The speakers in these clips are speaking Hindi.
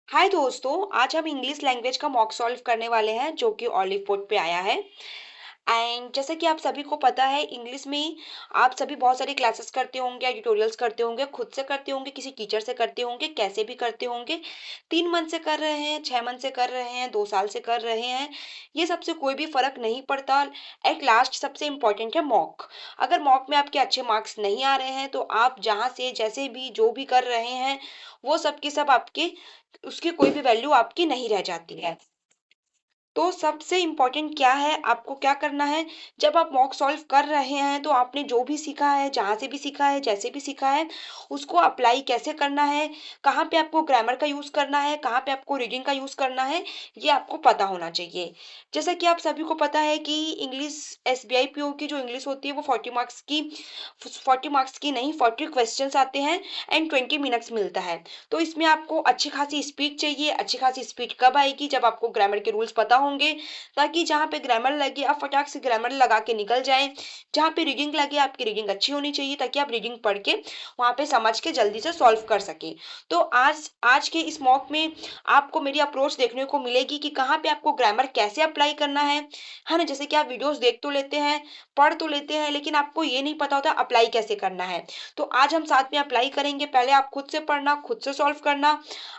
हाय दोस्तों, आज हम इंग्लिश लैंग्वेज का मॉक सॉल्व करने वाले हैं जो कि ऑलिव बोर्ड पे आया है। एंड जैसे कि आप सभी को पता है, इंग्लिश में आप सभी बहुत सारी क्लासेस करते होंगे या ट्यूटोरियल्स करते होंगे, खुद से करते होंगे, किसी टीचर से करते होंगे, कैसे भी करते होंगे। 3 मंथ से कर रहे हैं, 6 मंथ से कर रहे हैं, 2 साल से कर रहे हैं, ये सबसे कोई भी फर्क नहीं पड़ता। एट लास्ट सबसे इम्पोर्टेंट है मॉक। अगर मॉक में आपके अच्छे मार्क्स नहीं आ रहे हैं तो आप जहाँ से जैसे भी जो भी कर रहे हैं वो सब की सब आपके उसकी कोई भी वैल्यू आपकी नहीं रह जाती है। तो सबसे इम्पोर्टेंट क्या है, आपको क्या करना है। जब आप मॉक सॉल्व कर रहे हैं तो आपने जो भी सीखा है, जहाँ से भी सीखा है, जैसे भी सीखा है, उसको अप्लाई कैसे करना है, कहाँ पे आपको ग्रामर का यूज़ करना है, कहाँ पे आपको रीडिंग का यूज़ करना है, ये आपको पता होना चाहिए। जैसा कि आप सभी को पता है कि इंग्लिश एसबीआई पीओ की जो इंग्लिश होती है वो 40 मार्क्स की नहीं, 40 क्वेश्चंस आते हैं एंड 20 मिनट्स मिलता है। तो इसमें आपको अच्छी खासी स्पीड चाहिए। अच्छी खासी स्पीड कब आएगी? जब आपको ग्रामर के रूल्स पता होंगे, ताकि जहाँ पे ग्रामर लगे आप फटाक से ग्रामर लगा के निकल जाएं। जहाँ पे रीडिंग लगे आपकी रीडिंग अच्छी होनी चाहिए, ताकि आप रीडिंग पढ़ के वहाँ पे समझ के जल्दी से सॉल्व कर सके। तो आज आज के इस मॉक में आपको मेरी अप्रोच देखने को मिलेगी कि कहाँ पे आपको ग्रामर कैसे अप्लाई करना है ना। जैसे कि आप वीडियोस देख तो लेते हैं, पढ़ तो लेते हैं, लेकिन आपको ये नहीं पता होता अप्लाई कैसे करना है। तो आज हम साथ में अप्लाई करेंगे। पहले आप खुद से पढ़ना, खुद से सॉल्व करना,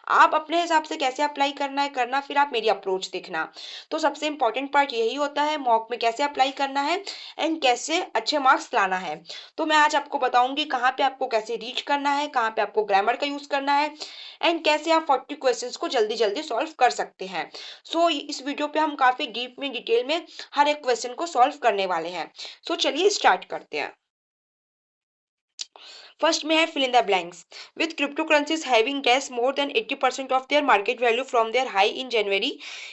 आप अपने हिसाब से कैसे अप्लाई करना है करना, फिर आप मेरी अप्रोच देखना। तो सबसे इंपॉर्टेंट पार्ट यही होता है मॉक में कैसे अप्लाई करना है एंड कैसे अच्छे मार्क्स लाना है। तो मैं आज आपको बताऊंगी कहाँ पे आपको कैसे रीड करना है, कहाँ पे आपको ग्रामर का यूज करना है एंड कैसे आप 40 क्वेश्चंस को जल्दी जल्दी सॉल्व कर सकते हैं। इस वीडियो पे हम काफी डीप में डिटेल में हर एक क्वेश्चन को सॉल्व करने वाले हैं। चलिए स्टार्ट करते हैं। फर्स्ट में है fill in the blanks. With cryptocurrencies having guessed more than 80% of their market value from their high in January,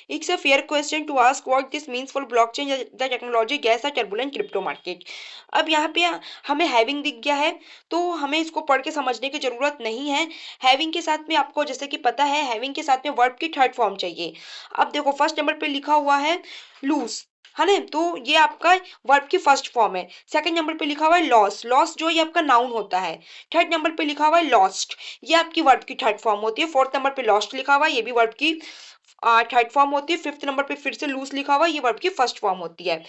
it's a fair question to ask what this means for blockchain, the technology gas a turbulent crypto market. अब यहाँ पे हमें हैविंग दिख गया है, तो हमें इसको पढ़ के समझने की जरूरत नहीं है। हैविंग के साथ में आपको जैसे कि पता है, हैविंग के साथ में वर्ब की थर्ड फॉर्म चाहिए। अब देखो फर्स्ट नंबर पे लिखा हुआ है लूज, है ना, तो ये आपका वर्ब की फर्स्ट फॉर्म है। सेकंड नंबर पे लिखा हुआ है लॉस, लॉस जो ये आपका नाउन होता है। थर्ड नंबर पे लिखा हुआ है लॉस्ट, ये आपकी वर्ब की थर्ड फॉर्म होती है। फोर्थ नंबर पे लॉस्ट लिखा हुआ है, ये भी वर्ब की थर्ड फॉर्म होती है। फिफ्थ नंबर पे फिर से लूज लिखा हुआ है, ये वर्ब की फर्स्ट फॉर्म होती है।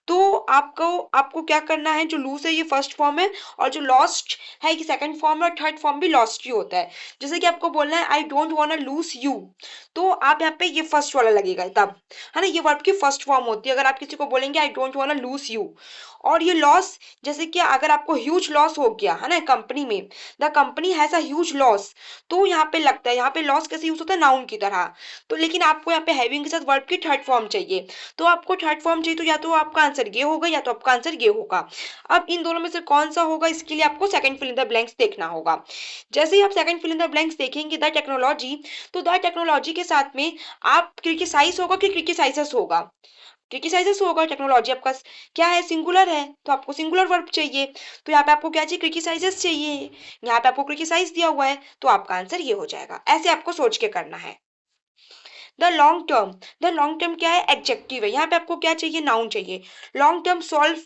तो आपको आपको क्या करना है, जो लूज है ये फर्स्ट फॉर्म है, और जो लॉस्ट है ये सेकंड फॉर्म है, और थर्ड फॉर्म भी लॉस्ट ही होता है। जैसे कि आपको बोलना है I don't want to lose you, तो आप यहाँ पे ये फर्स्ट वाला लगेगा तब, है ना, ये वर्ब की फर्स्ट फॉर्म होती है। अगर आप किसी को बोलेंगे I don't want to lose you. और ये लॉस, जैसे कि अगर आपको ह्यूज लॉस हो गया है ना कंपनी में, the company has a huge loss, तो यहाँ पे लगता है, यहाँ पे लॉस कैसे यूज होता है, नाउन की तरह। तो लेकिन आपको यहाँ पे हैविंग के साथ वर्ब की थर्ड फॉर्म चाहिए। तो आपको थर्ड फॉर्म चाहिए, तो या तो आपका आंसर ये होगा या तो आपका आंसर ये होगा। अब इन दोनों में से कौन सा होगा, इसके लिए आपको second fill in the blanks देखना होगा। जैसे ही आप second fill in the blanks देखेंगे द टेक्नोलॉजी, तो द टेक्नोलॉजी के साथ में आप क्रिटिसाइज होगा कि क्रिटिसाइजेस होगा, क्रिटिसाइजेस होगा। टेक्नोलॉजी आपका क्या है, सिंगुलर है, तो आपको सिंगुलर वर्ब चाहिए। तो यहाँ पे आपको क्या चाहिए, क्रिटिसाइजेस चाहिए। यहाँ पे आपको क्रिटिसाइज दिया हुआ है, तो आपका आंसर ये हो जाएगा। ऐसे आपको सोच के करना है। The long term, the long term क्या है, एडजेक्टिव है। यहाँ पे आपको क्या चाहिए, नाउन चाहिए। Long term solve,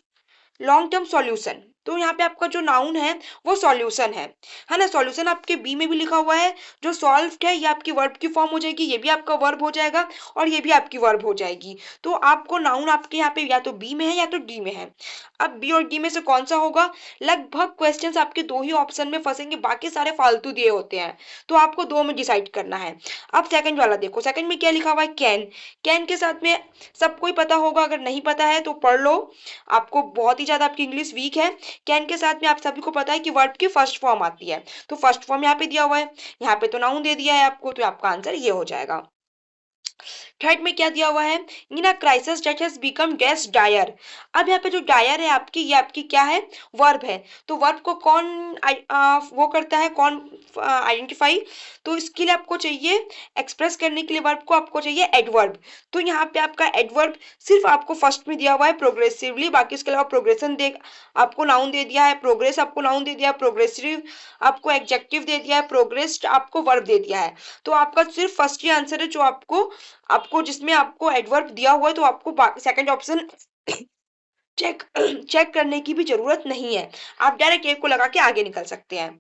long term solution, तो यहाँ पे आपका जो नाउन है वो सॉल्यूशन है ना। सॉल्यूशन आपके बी में भी लिखा हुआ है। जो सॉल्व्ड है ये आपकी वर्ब की फॉर्म हो जाएगी, ये भी आपका वर्ब हो जाएगा, और ये भी आपकी वर्ब हो जाएगी। तो आपको नाउन आपके यहाँ पे या तो बी में है या तो डी में है। अब बी और डी में से कौन सा होगा, लगभग क्वेश्चंस आपके दो ही ऑप्शन में फंसेंगे, बाकी सारे फालतू दिए होते हैं, तो आपको दो में डिसाइड करना है। अब सेकंड वाला देखो, सेकंड में क्या लिखा हुआ है, कैन। कैन के साथ में सबको ही पता होगा, अगर नहीं पता है तो पढ़ लो, आपको बहुत ही ज्यादा आपकी इंग्लिश वीक है। कैन के साथ में आप सभी को पता है कि वर्ब की फर्स्ट फॉर्म आती है, तो फर्स्ट फॉर्म यहाँ पे दिया हुआ है, यहाँ पे तो नाउन दे दिया है आपको, तो आपका आंसर ये हो जाएगा। थर्ड में क्या दिया हुआ है, in a crisis that has become this dire. अब यहाँ पे जो डायर है आपकी, ये आपकी क्या है, वर्ब है। तो वर्ब को कौन वो करता है, कौन आइडेंटिफाई, तो इसके लिए आपको चाहिए, एक्सप्रेस करने के लिए वर्ब को आपको चाहिए एडवर्ब। तो यहाँ पे आपका एडवर्ब सिर्फ आपको फर्स्ट में दिया हुआ है प्रोग्रेसिवली, बाकी इसके अलावा प्रोग्रेशन दे, आपको नाउन दे दिया है, प्रोग्रेस आपको नाउन दे दिया है, प्रोग्रेसिव आपको एडजेक्टिव दे दिया है, प्रोग्रेस्ड आपको वर्ब दे दिया है। तो आपका सिर्फ फर्स्ट ही आंसर है जो आपको आपको जिसमें आपको एडवर्ब दिया हुआ है, तो आपको सेकंड ऑप्शन चेक चेक करने की भी जरूरत नहीं है, आप डायरेक्ट एक को लगा के आगे निकल सकते हैं।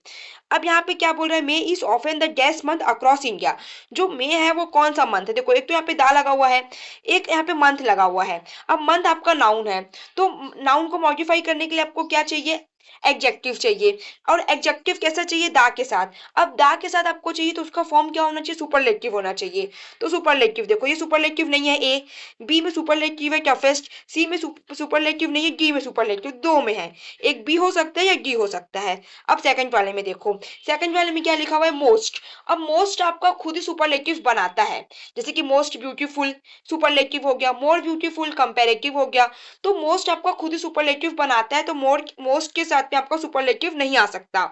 अब यहाँ पे क्या बोल रहा है, मे इज ऑफन द डेस मंथ अक्रॉस इंडिया। जो मे है वो कौन सा मंथ है, देखो एक तो यहाँ पे दा लगा हुआ है, एक यहाँ पे मंथ लगा हुआ है। अब मंथ आपका नाउन है, तो नाउन को मॉडिफाई करने के लिए आपको क्या चाहिए, एडजेक्टिव चाहिए। और एडजेक्टिव कैसा चाहिए, दा के साथ। अब दा के साथ आपको चाहिए तो उसका फॉर्म क्या होना चाहिए, सुपरलेटिव होना चाहिए। तो सुपरलेटिव देखो ये सुपरलेटिव नहीं है, ए बी में सुपरलेटिव है टफेस्ट, सी में सुपरलेटिव नहीं है, डी में सुपरलेटिव, दो में है, एक बी हो सकता है या डी हो सकता है। अब सेकंड वाले में देखो, सेकंड वाले में क्या लिखा हुआ है, मोस्ट। अब मोस्ट आपका खुद ही सुपरलेटिव बनाता है, जैसे कि मोस्ट ब्यूटीफुल सुपरलेटिव हो गया, मोर ब्यूटीफुल कंपैरेटिव हो गया। तो मोस्ट आपका खुद ही सुपरलेटिव बनाता है, तो मोस्ट के साथ में आपका सुपरलेटिव नहीं आ सकता।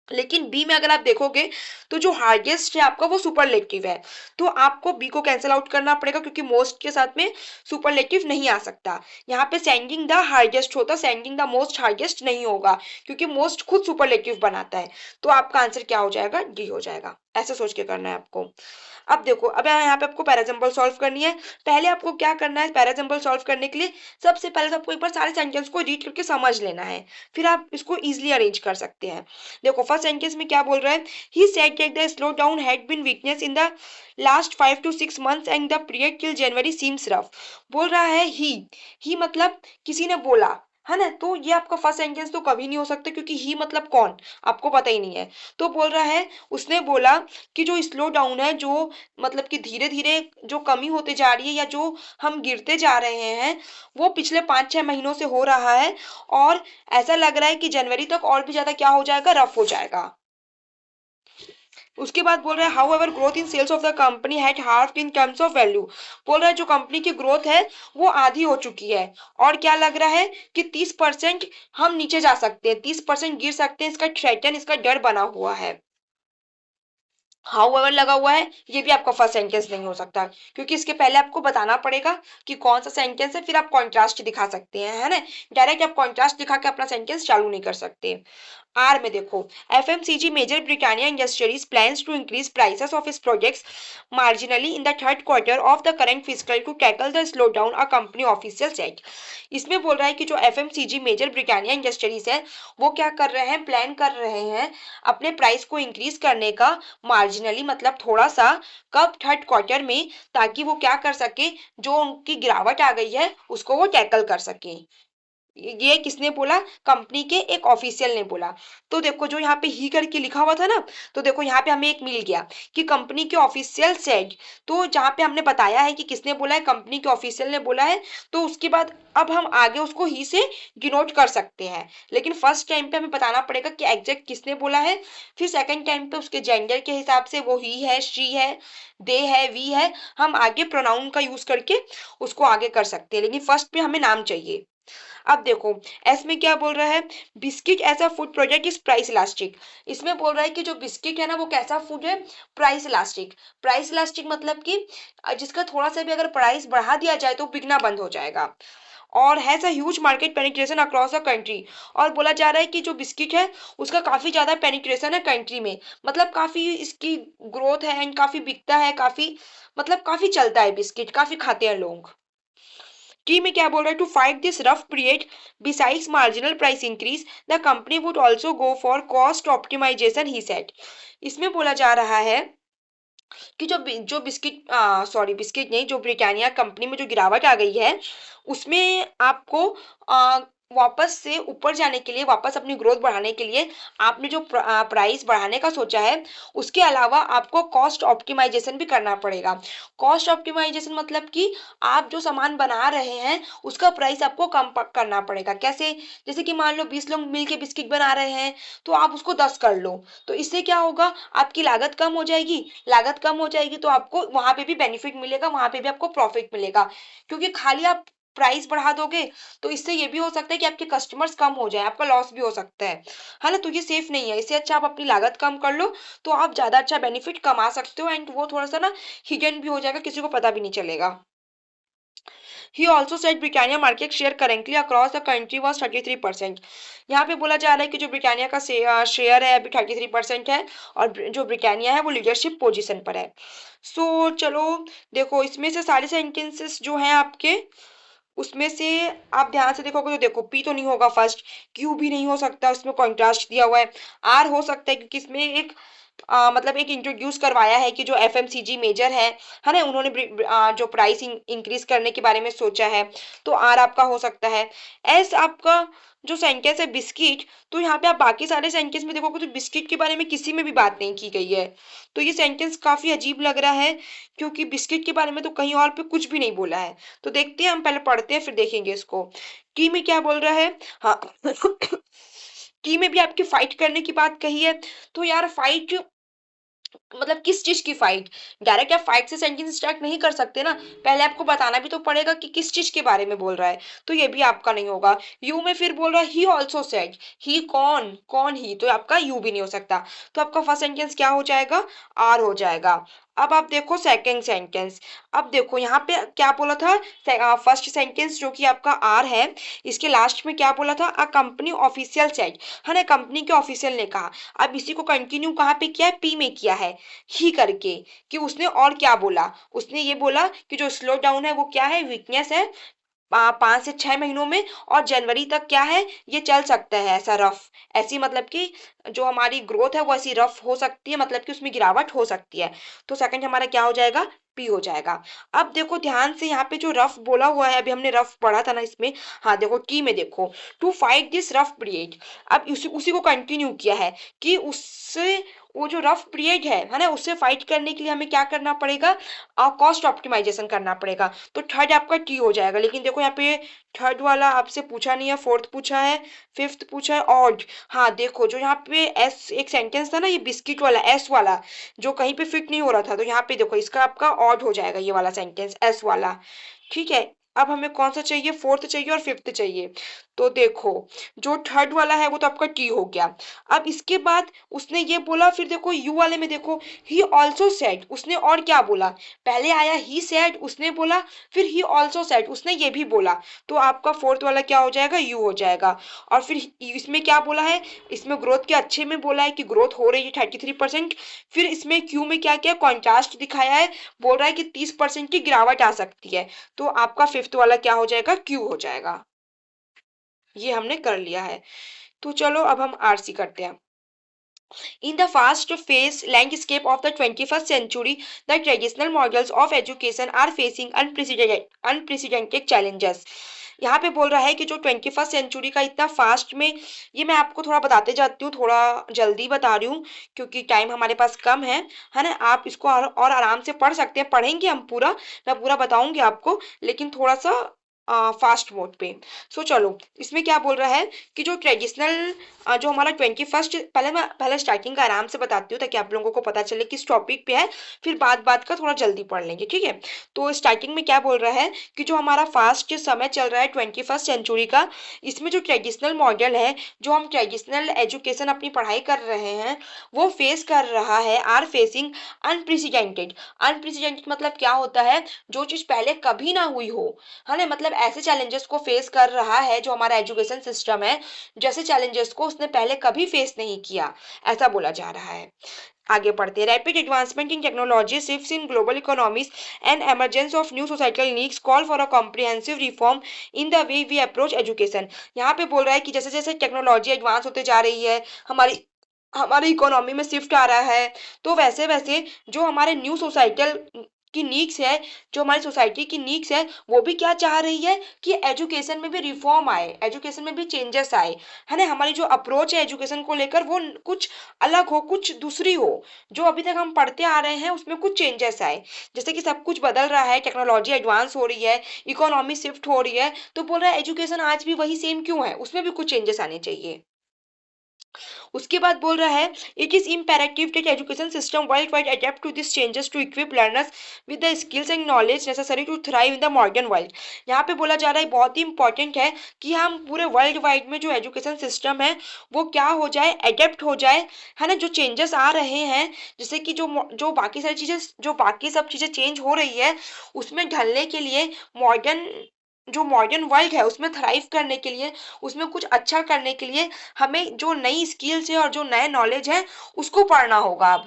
लेकिन बी में अगर आप देखोगे तो जो हाईएस्ट है आपका वो सुपरलेटिव है, तो आपको बी को कैंसिल आउट करना पड़ेगा क्योंकि मोस्ट के साथ में सुपरलेटिव नहीं आ सकता। यहाँ पे सेंडिंग द हाईएस्ट होता, सेंडिंग द मोस्ट हाईएस्ट नहीं होगा क्योंकि मोस्ट खुद सुपरलेटिव बनाता है। तो आपका आंसर क्या हो जाएगा, डी हो जाएगा। ऐसे सोच के करना है आपको। अब देखो, अब यहाँ पे आपको पैरासिंबल सॉल्व करनी है। पहले आपको क्या करना है, पैरासिंबल सॉल्व करने के लिए सबसे पहले तो आपको एक बार सारे सेंटेंस को रीड करके समझ लेना है, फिर आप इसको इजिली अरेंज कर सकते हैं। देखो फर्स्ट सेंटेंस में क्या बोल रहा है, he said that the slow down had been weakness in the last 5 to 6 months and the period till January seems rough. बोल रहा है ही मतलब किसी ने बोला है ना, तो ये आपका फर्स्ट सेंटेंस तो कभी नहीं हो सकता क्योंकि ही मतलब कौन, आपको पता ही नहीं है। तो बोल रहा है, उसने बोला कि जो स्लो डाउन है, जो मतलब कि धीरे धीरे जो कमी होते जा रही है या जो हम गिरते जा रहे हैं, वो पिछले 5-6 महीनों से हो रहा है। और ऐसा लग रहा है कि जनवरी तक और भी ज्यादा क्या हो जाएगा, रफ हो जाएगा। उसके बाद बोल रहा है, however growth in sales of the company had half in terms of value. बोल रहा है जो कंपनी की ग्रोथ है वो आधी हो चुकी है, और क्या लग रहा है कि 30% हम नीचे जा सकते हैं, 30% गिर सकते हैं, इसका थ्रेटन, इसका डर बना हुआ है। हाउ एवर लगा हुआ है, ये भी आपका फर्स्ट सेंटेंस नहीं हो सकता क्योंकि इसके पहले आपको बताना पड़ेगा कि कौन सा सेंटेंस है, फिर आप कॉन्ट्रास्ट दिखा सकते हैं, है ना। डायरेक्ट आप कॉन्ट्रास्ट दिखा के अपना सेंटेंस चालू नहीं कर सकते। आर में देखो, FMCG major Britannia Industries plans to increase prices of its products marginally in the third quarter of the current fiscal to tackle the slow down, a company official said. इसमें बोल रहा है कि जो एफएमसीजी मेजर ब्रिटानिया इंडस्ट्रीज है वो क्या कर रहे हैं, प्लान कर रहे हैं अपने प्राइस को इंक्रीज करने का, मार्जिनली मतलब थोड़ा सा, कब, थर्ड क्वार्टर में, ताकि वो क्या कर सके, जो उनकी गिरावट आ गई है उसको वो टैकल कर सके। ये किसने बोला, कंपनी के एक ऑफिशियल ने बोला। तो देखो जो यहाँ पे ही करके लिखा हुआ था ना, तो देखो यहाँ पे हमें एक मिल गया कि कंपनी के ऑफिशियल सेड। तो जहाँ पे हमने बताया है कि किसने बोला है, कंपनी के ऑफिशियल ने बोला है, तो उसके बाद अब हम आगे उसको ही से डिनोट कर सकते हैं। लेकिन फर्स्ट टाइम पे हमें बताना पड़ेगा कि एग्जैक्ट किसने बोला है, फिर सेकंड टाइम पे उसके जेंडर के हिसाब से वो ही है, शी है, दे है, वी है, हम आगे प्रोनाउन का यूज करके उसको आगे कर सकते हैं, लेकिन फर्स्ट पे हमें नाम चाहिए। अब देखो एस में क्या बोल रहा है, biscuit as a food product is price elastic. इसमें बोल रहा है कि जो बिस्किट है ना वो कैसा फूड है, प्राइस इलास्टिक। प्राइस इलास्टिक मतलब कि जिसका थोड़ा सा भी अगर प्राइस बढ़ा दिया जाए तो बिकना बंद हो जाएगा। और has a huge market penetration across the country. और बोला जा रहा है कि जो बिस्किट है उसका काफी ज्यादा पेनिट्रेशन है कंट्री में, मतलब काफी इसकी ग्रोथ है एंड काफी बिकता है, काफी मतलब काफी चलता है बिस्किट, काफी खाते हैं लोग। टी में क्या बोल रहा है, to fight this rough period besides marginal price increase the company would also go for cost optimisation, he said. इसमें बोला जा रहा है कि जो बिस्किट, सॉरी बिस्किट नहीं, जो ब्रिटानिया कंपनी में जो गिरावट आ गई है उसमें आपको वापस से ऊपर जाने के लिए, वापस अपनी ग्रोथ बढ़ाने के लिए आपने जो प्राइस बढ़ाने का सोचा है उसके अलावा आपको कॉस्ट ऑप्टिमाइजेशन भी करना पड़ेगा। कॉस्ट ऑप्टिमाइजेशन मतलब कि आप जो सामान बना रहे हैं उसका प्राइस आपको कम करना पड़ेगा। कैसे, जैसे कि मान लो 20 लोग मिलके बिस्किट बना रहे हैं तो आप उसको 10 कर लो, तो इससे क्या होगा, आपकी लागत कम हो जाएगी। लागत कम हो जाएगी तो आपको वहां पे भी बेनिफिट मिलेगा, वहां पे भी आपको प्रॉफिट मिलेगा। क्योंकि खाली आप प्राइस बढ़ा दोगे तो इससे ये भी हो सकता है कि आपके कस्टमर्स कम हो जाए, आपका लॉस भी हो सकता है ना। तो ये सेफ नहीं है, इससे अच्छा आप अपनी लागत कम कर लो तो आप ज्यादा अच्छा बेनिफिट कमा सकते हो, एंड वो थोड़ा सा ना हिडन भी हो जाएगा, किसी को पता भी नहीं चलेगा। He also said Britannia market share currently across the country was 33%। यहाँ पे बोला जा रहा है कि जो ब्रिटानिया का शेयर है अभी 33% है, और जो ब्रिटानिया है वो लीडरशिप पोजीशन पर है। सो चलो देखो इसमें से सारे सेंटेंसेस जो हैं आपके उसमें से आप ध्यान से देखोगे तो देखो पी तो नहीं होगा फर्स्ट, क्यू भी नहीं हो सकता, उसमें कॉन्ट्रास्ट दिया हुआ है। आर हो सकता है क्योंकि इसमें एक मतलब एक इंट्रोड्यूस करवाया है कि जो एफएमसीजी मेजर है ना, उन्होंने जो प्राइस इंक्रीज करने के बारे में सोचा है, तो आर आपका हो सकता है। एस आपका जो सेंटेंस है बिस्किट, तो यहाँ पे आप बाकी सारे सेंटेंस में देखोगे तो बिस्किट के बारे में किसी में भी बात नहीं की गई है। तो ये सेंटेंस काफी अजीब लग रहा है, क्योंकि बिस्किट के बारे में तो कहीं और पे कुछ भी नहीं बोला है। तो देखते हैं, हम पहले पढ़ते हैं फिर देखेंगे इसको। की में क्या बोल रहा है, हाँ की में भी आपकी फाइट करने की बात कही है। तो यार फाइट मतलब किस चीज की फाइट, डायरेक्ट आप फाइट से सेंटेंस स्टार्ट नहीं कर सकते ना, पहले आपको बताना भी तो पड़ेगा कि किस चीज के बारे में बोल रहा है। तो ये भी आपका नहीं होगा। यू में फिर बोल रहा है ही ऑल्सो सेड, ही कौन, कौन ही, तो आपका यू भी नहीं हो सकता। तो आपका फर्स्ट सेंटेंस क्या हो जाएगा, आर हो जाएगा। अब आप देखो सेकंड सेंटेंस। अब देखो यहाँ पे क्या बोला था, फर्स्ट सेंटेंस जो कि आपका आर है, इसके लास्ट में क्या बोला था, अ कंपनी ऑफिशियल सेड, है ना, कंपनी के ऑफिशियल ने कहा। अब इसी को कंटिन्यू कहाँ पे किया है, पी में किया है, ही करके, कि उसने और क्या बोला, उसने ये बोला कि जो स्लो डाउन है वो क्या है, वीकनेस है 5 से 6 महीनों में, और जनवरी तक क्या है, ये चल सकता है ऐसा रफ, ऐसी मतलब कि जो हमारी ग्रोथ है वो ऐसी रफ हो सकती है, मतलब कि उसमें गिरावट हो सकती है। तो सेकंड हमारा क्या हो जाएगा, पी हो जाएगा। अब देखो ध्यान से, यहाँ पे जो रफ बोला हुआ है, अभी हमने रफ पढ़ा था ना इसमें, हाँ देखो की में देखो, to fight this rough period, अब उसी को कंटिन्यू किया है कि उससे वो जो रफ पीरियड है ना, उससे फाइट करने के लिए हमें क्या करना पड़ेगा, कॉस्ट ऑप्टिमाइजेशन करना पड़ेगा। तो थर्ड आपका टी हो जाएगा। लेकिन देखो यहाँ पे थर्ड वाला आपसे पूछा नहीं है, फोर्थ पूछा है, फिफ्थ पूछा है, ऑड। हाँ देखो जो यहाँ पे एस एक सेंटेंस था ना, ये बिस्किट वाला एस वाला, जो कहीं पे फिट नहीं हो रहा था, तो यहाँ पे देखो इसका आपका ऑड हो जाएगा ये वाला सेंटेंस एस वाला। ठीक है, अब हमें कौन सा चाहिए, फोर्थ चाहिए और फिफ्थ चाहिए। तो देखो जो थर्ड वाला है वो तो आपका टी हो गया। अब इसके बाद उसने ये बोला, फिर देखो यू वाले में देखो, ही ऑल्सो सेड, उसने और क्या बोला, पहले आया ही सेड, उसने बोला, फिर ही ऑल्सो सेड, उसने ये भी बोला। तो आपका फोर्थ वाला क्या हो जाएगा, यू हो जाएगा। और फिर इसमें क्या बोला है, इसमें ग्रोथ के अच्छे में बोला है कि ग्रोथ हो रही है 33%। फिर इसमें क्यू में क्या क्या कॉन्ट्रास्ट दिखाया है, बोल रहा है कि 30% की गिरावट आ सकती है। तो आपका फिफ्थ वाला क्या हो जाएगा, क्यू हो जाएगा। ये हमने कर लिया है। तो चलो अब हम आरसी करते हैं। In the fast-paced landscape of the 21st century, the traditional models of education are facing unprecedented challenges. यहाँ पे बोल रहा है कि जो 21st सेंचुरी का इतना फास्ट में, ये मैं आपको थोड़ा बताते जाती हूँ, थोड़ा जल्दी बता रही हूँ क्योंकि टाइम हमारे पास कम है ना। आप इसको और आराम से पढ़ सकते हैं, पढ़ेंगे हम पूरा, मैं पूरा बताऊंगी आपको, लेकिन थोड़ा सा फास्ट मोड पे। सो चलो इसमें क्या बोल रहा है कि जो ट्रेडिशनल जो हमारा 21st, पहले मैं पहले स्टार्टिंग का आराम से बताती हूँ ताकि आप लोगों को पता चले किस टॉपिक पे है, फिर बात बात का थोड़ा जल्दी पढ़ लेंगे, ठीक है। तो स्टार्टिंग में क्या बोल रहा है कि जो हमारा फास्ट समय चल रहा है 21st सेंचुरी का, इसमें जो ट्रेडिशनल मॉडल है, जो हम ट्रेडिशनल एजुकेशन अपनी पढ़ाई कर रहे हैं, वो फेस कर रहा है, आर फेसिंग अनप्रेसिडेंटेड। अनप्रेसिडेंटेड मतलब क्या होता है, जो चीज पहले कभी ना हुई हो, है ना, मतलब ऐसे चैलेंजेस को फेस कर रहा है जो हमारा एजुकेशन सिस्टम है, जैसे चैलेंजेस को उसने पहले कभी फेस नहीं किया, ऐसा बोला जा रहा है। आगे पढ़ते हैं। Rapid advancement in technology, shifts in global economies and emergence of new societal needs call for a comprehensive reform in the way we approach education. यहाँ पे बोल रहा है कि जैसे जैसे टेक्नोलॉजी एडवांस होते जा रही है, हमारी हमारी इकोनॉमी में शिफ्ट आ रहा है, तो वैसे वैसे जो हमारे न्यू सोसाइटल की नीड्स है, जो हमारी सोसाइटी की नीड्स है, वो भी क्या चाह रही है कि एजुकेशन में भी रिफॉर्म आए, एजुकेशन में भी चेंजेस आए, है ना। हमारी जो अप्रोच है एजुकेशन को लेकर वो कुछ अलग हो, कुछ दूसरी हो, जो अभी तक हम पढ़ते आ रहे हैं उसमें कुछ चेंजेस आए। जैसे कि सब कुछ बदल रहा है, टेक्नोलॉजी एडवांस हो रही है, इकोनॉमी शिफ्ट हो रही है, तो बोल रहा है एजुकेशन आज भी वही सेम क्यों है, उसमें भी कुछ चेंजेस आने चाहिए। उसके बाद बोल रहा है it is imperative that education system worldwide adapt to this changes to equip learners with the skills and knowledge necessary to thrive in the modern world. यहाँ पे बोला जा रहा है बहुत ही इंपॉर्टेंट है कि हम पूरे वर्ल्ड वाइड में जो एजुकेशन सिस्टम है वो क्या हो जाए, अडेप्ट हो जाए, है ना। जो चेंजेस आ रहे हैं, जैसे कि जो बाकी सारी चीजें, जो बाकी सब चीजें चेंज हो रही है, उसमें ढलने के लिए मॉडर्न, जो मॉडर्न वर्ल्ड है उसमें थ्राइव करने के लिए, उसमें कुछ अच्छा करने के लिए हमें जो नई स्किल्स है और जो नए नॉलेज है उसको पढ़ना होगा अब,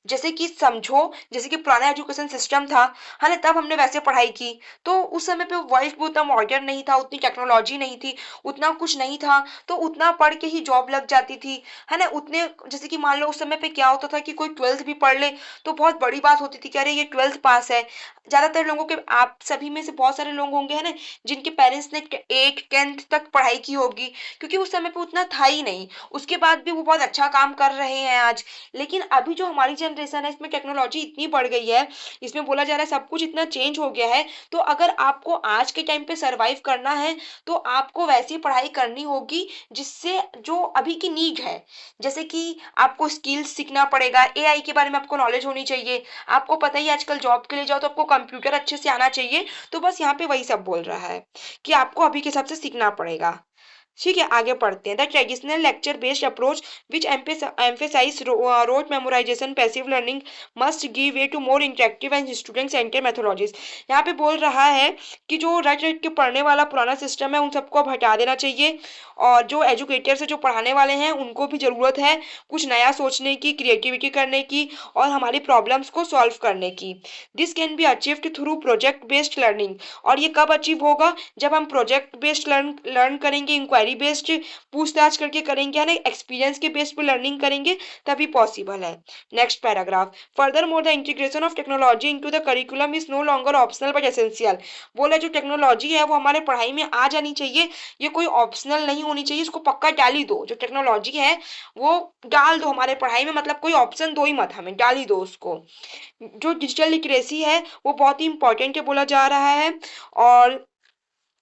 जैसे कि समझो, जैसे कि पुराना एजुकेशन सिस्टम था, है ना, तब हमने वैसे पढ़ाई की, तो उस समय पे वर्ल्ड भी उतना मॉडर्न नहीं था, उतनी टेक्नोलॉजी नहीं थी, उतना कुछ नहीं था, तो उतना पढ़ के ही जॉब लग जाती थी, है ना। उतने जैसे कि मान लो उस समय पे क्या होता था कि कोई 12th भी पढ़ ले तो बहुत बड़ी बात होती थी कि अरे ये 12th पास है। ज्यादातर लोगों के, आप सभी में से बहुत सारे लोग होंगे, है ना, जिनके पेरेंट्स ने 8 10th तक पढ़ाई की होगी, क्योंकि उस समय पे उतना था ही नहीं। उसके बाद भी वो बहुत अच्छा काम कर रहे हैं आज। लेकिन अभी जो हमारी जनरेशन है, इसमें टेक्नोलॉजी इतनी बढ़ गई है, इसमें बोला जा रहा है सब कुछ इतना चेंज हो गया है, तो अगर आपको आज के टाइम पे सरवाइव करना है तो आपको वैसी पढ़ाई करनी होगी जिससे जो अभी की नीड है। जैसे कि आपको स्किल्स सीखना पड़ेगा, एआई के बारे में आपको नॉलेज होनी चाहिए। आपको पता ही है, आजकल जॉब के लिए जाओ तो आपको कंप्यूटर अच्छे से आना चाहिए। तो बस यहाँ पे वही सब बोल रहा है कि आपको अभी के हिसाब से सीखना पड़ेगा। ठीक है, आगे पढ़ते हैं। The traditional lecture based approach which emphasize rote memorization passive learning must give way to more interactive and student centered methodologies। यहाँ पे बोल रहा है कि जो रट रट के पढ़ने वाला पुराना सिस्टम है उन सबको अब हटा देना चाहिए, और जो एजुकेटर्स है जो पढ़ाने वाले हैं उनको भी जरूरत है कुछ नया सोचने की, क्रिएटिविटी करने की और हमारी प्रॉब्लम्स को सॉल्व करने की। This can be achieved through project based learning. और ये कब अचीव होगा? जब हम प्रोजेक्ट बेस्ड लर्न करेंगे, इंक्वायरी बेस्ड पूछताछ करके करेंगे, है ना, एक्सपीरियंस के बेस पे लर्निंग करेंगे, तभी पॉसिबल है। Next paragraph, furthermore the integration of technology into the curriculum is no longer optional but essential. बोला जो टेक्नोलॉजी है वो हमारे पढ़ाई में आ जानी चाहिए, ये कोई ऑप्शनल नहीं होनी चाहिए, इसको पक्का डाल ही दो। जो टेक्नोलॉजी है वो डाल दो हमारे पढ़ाई में, मतलब कोई ऑप्शन दो ही मत, हमें डाल ही दो उसको। जो डिजिटल लिटरेसी है वो बहुत ही इंपॉर्टेंट है बोला जा रहा है। और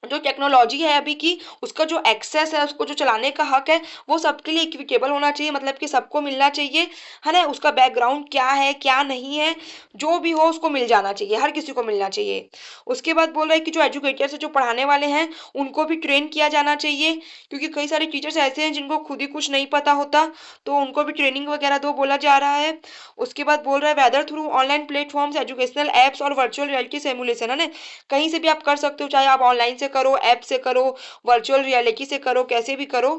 जो टेक्नोलॉजी है अभी की, उसका जो एक्सेस है, उसको जो चलाने का हक है, वो सबके लिए इक्विटेबल होना चाहिए, मतलब कि सबको मिलना चाहिए, है ना। उसका बैकग्राउंड क्या है क्या नहीं है, जो भी हो उसको मिल जाना चाहिए, हर किसी को मिलना चाहिए। उसके बाद बोल रहा है कि जो एजुकेटर्स है जो पढ़ाने वाले हैं उनको भी ट्रेन किया जाना चाहिए, क्योंकि कई सारे टीचर्स ऐसे हैं जिनको खुद ही कुछ नहीं पता होता, तो उनको भी ट्रेनिंग वगैरह दो बोला जा रहा है। उसके बाद बोल रहा है whether through online platforms, educational apps और वर्चुअल रियलिटी सिमुलेशन, है ना, कहीं से भी आप कर सकते हो, चाहे आप ऑनलाइन से करो, ऐप से करो, वर्चुअल रियलिटी से करो, कैसे भी करो।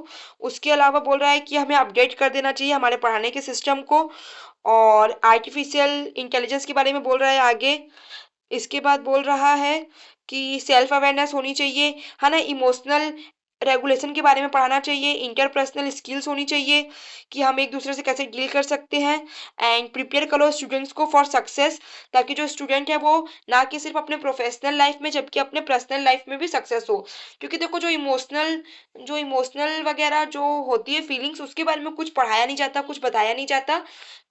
उसके अलावा बोल रहा है कि हमें अपडेट कर देना चाहिए हमारे पढ़ाने के सिस्टम को। और आर्टिफिशियल इंटेलिजेंस के बारे में बोल रहा है आगे। इसके बाद बोल रहा है कि सेल्फ अवेयरनेस होनी चाहिए, है ना, इमोशनल रेगुलेशन के बारे में पढ़ाना चाहिए, इंटरपर्सनल स्किल्स होनी चाहिए कि हम एक दूसरे से कैसे डील कर सकते हैं। एंड प्रिपेयर करो स्टूडेंट्स को फॉर सक्सेस, ताकि जो स्टूडेंट है वो ना कि सिर्फ अपने प्रोफेशनल लाइफ में जबकि अपने पर्सनल लाइफ में भी सक्सेस हो। क्योंकि देखो जो इमोशनल वगैरह जो होती है फीलिंग्स, उसके बारे में कुछ पढ़ाया नहीं जाता, कुछ बताया नहीं जाता।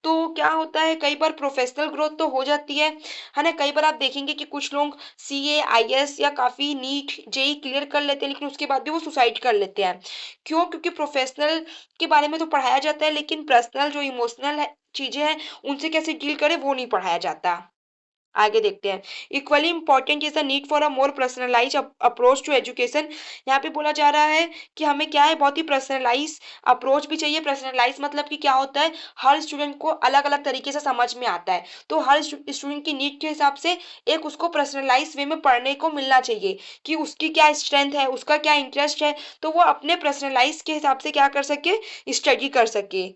तो क्या होता है, कई बार प्रोफेशनल ग्रोथ तो हो जाती है ना। कई बार आप देखेंगे कि कुछ लोग सीए आईएएस या काफी नीट जेई क्लियर कर लेते हैं, लेकिन उसके बाद भी वो सुसाइड कर लेते हैं। क्यों? क्योंकि प्रोफेशनल के बारे में तो पढ़ाया जाता है, लेकिन पर्सनल जो इमोशनल है चीजें हैं उनसे कैसे डील करें वो नहीं पढ़ाया जाता। आगे देखते हैं। Equally important is the need for a more personalise approach to education. यहाँ पे बोला जा रहा है कि हमें क्या है, बहुत ही पर्सनलाइज अप्रोच भी चाहिए। पर्सनलाइज मतलब कि क्या होता है, हर स्टूडेंट को अलग अलग तरीके से समझ में आता है, तो हर स्टूडेंट की नीड के हिसाब से एक उसको पर्सनलाइज वे में पढ़ने को मिलना चाहिए कि उसकी क्या स्ट्रेंथ है, उसका क्या इंटरेस्ट है, तो वो अपने पर्सनलाइज के हिसाब से क्या कर सके, स्टडी कर सके,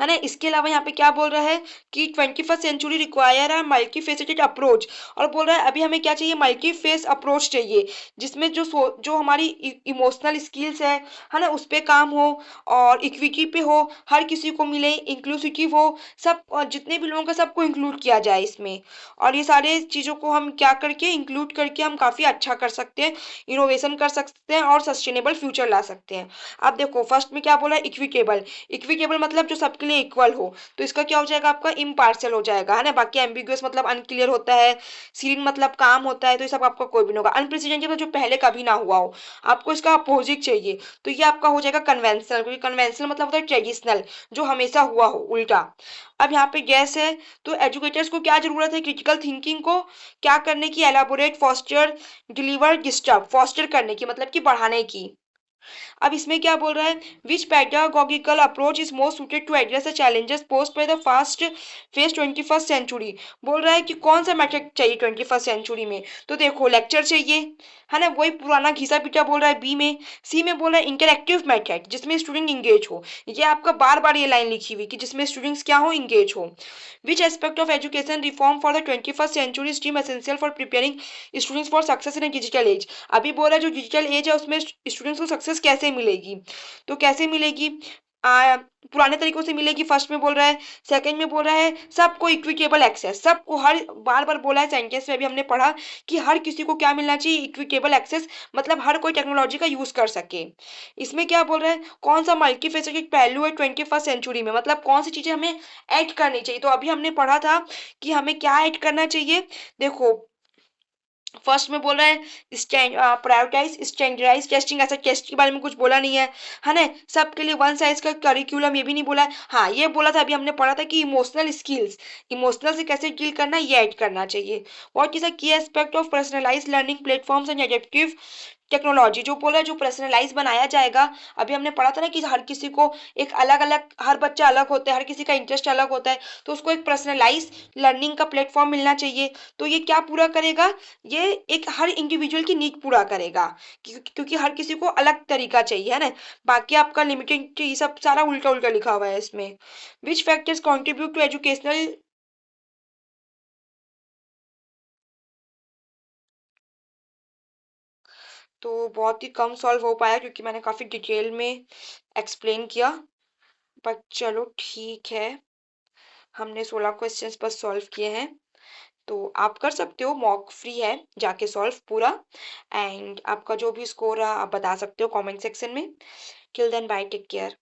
है ना। इसके अलावा यहाँ पे क्या बोल रहा है कि 21st century require a multifaceted approach. और बोल रहा है अभी हमें क्या चाहिए, मल्टी फेस अप्रोच चाहिए, जिसमें जो हमारी इमोशनल स्किल्स है ना, उस पे काम हो, और इक्विटी पे हो, हर किसी को मिले, इंक्लूसिव हो, सब जितने भी लोगों का सबको इंक्लूड किया जाए इसमें। और ये सारे चीज़ों को हम क्या करके इंक्लूड करके हम काफ़ी अच्छा कर सकते हैं, इनोवेशन कर सकते हैं और सस्टेनेबल फ्यूचर ला सकते हैं। अब देखो फर्स्ट में क्या बोला, इक्विटेबल। इक्विटेबल मतलब जो सबके लिए इक्वल हो, तो इसका क्या हो जाएगा आपका, इम्पार्शियल हो जाएगा, है ना। बाकी एम्बिगुअस मतलब अनक्लियर होता है, सीरिन मतलब काम होता है, तो ये सब आपका कोई भी नहीं होगा। अनप्रेसिडेंटेड मतलब जो पहले कभी ना हुआ हो, आपको इसका अपोजिट चाहिए, तो ये आपका हो जाएगा कन्वेंशनल, क्योंकि कन्वेंशनल मतलब होता है ट्रेडिशनल, जो हमेशा हुआ हो, उल्टा। अब यहाँ पे गैस है, तो एजुकेटर्स को क्या जरूरत है, क्रिटिकल थिंकिंग को क्या करने की, elaborate, foster, deliver, disturb, foster करने की मतलब कि बढ़ाने की, अब इसमें क्या बोल रहा है, which pedagogical approach is most suited to address the challenges posed by the fast face 21st century. बोल रहा है कि कौन सा मेथड चाहिए 21st सेंचुरी में, तो देखो लेक्चर चाहिए, है ना, वही पुराना घिसा पीटा बोल रहा है बी में। सी में बोल रहा है इंटरेक्टिव मेथड जिसमें स्टूडेंट इंगेज हो, ये आपका बार बार ये लाइन लिखी हुई कि जिसमें स्टूडेंट्स क्या हो, इंगेज हो। Which aspect of education reform for the 21st century stream essential for preparing students for success in digital age. अभी बोल रहा है जो डिजिटल एज है उसमें स्टूडेंट्स को सक्सेस कैसे मिलेगी, तो कैसे मिलेगी, पुराने तरीकों से मिलेगी, फर्स्ट में बोल रहा है। सेकंड में बोल रहा है सबको इक्विटेबल एक्सेस, सबको, हर बार बार बोला है सेंटेंस में, अभी हमने पढ़ा कि हर किसी को क्या मिलना चाहिए, इक्विटेबल एक्सेस, मतलब हर कोई टेक्नोलॉजी का यूज कर सके। इसमें क्या बोल रहा है, कौन सा मल्टीफेसेटेड पहलू है 21st सेंचुरी में, मतलब कौन सी चीजें हमें ऐड करनी चाहिए, तो अभी हमने पढ़ा था कि हमें क्या ऐड करना चाहिए। देखो फर्स्ट में बोल रहा है प्रायोरिटाइज स्टैंडर्डाइज टेस्टिंग, ऐसा टेस्ट के बारे में कुछ बोला नहीं है ना, सबके लिए वन साइज का करिकुलम ये भी नहीं बोला है। हाँ ये बोला था, अभी हमने पढ़ा था कि इमोशनल स्किल्स, इमोशनल से कैसे डील करना है ये ऐड करना चाहिए। What is a key aspect of personalise learning platforms and adaptive technology, जो बोला है जो पर्सनलाइज बनाया जाएगा, अभी हमने पढ़ा था ना कि हर किसी को एक अलग अलग, हर बच्चा अलग होता है, हर किसी का इंटरेस्ट अलग होता है, तो उसको एक पर्सनलाइज लर्निंग का प्लेटफॉर्म मिलना चाहिए। तो ये क्या पूरा करेगा, ये एक हर इंडिविजुअल की नीड पूरा करेगा, क्योंकि हर किसी को अलग तरीका चाहिए, है ना। बाकी आपका लिमिटेड ये सब सारा उल्टा उल्टा लिखा हुआ है इसमें। Which factors contribute to educational, तो बहुत ही कम सॉल्व हो पाया क्योंकि मैंने काफी डिटेल में एक्सप्लेन किया, पर चलो ठीक है, हमने 16 क्वेश्चंस बस सॉल्व किए हैं, तो आप कर सकते हो, मॉक फ्री है, जाके सॉल्व पूरा, एंड आपका जो भी स्कोर है आप बता सकते हो कमेंट सेक्शन में। Till then bye, take care.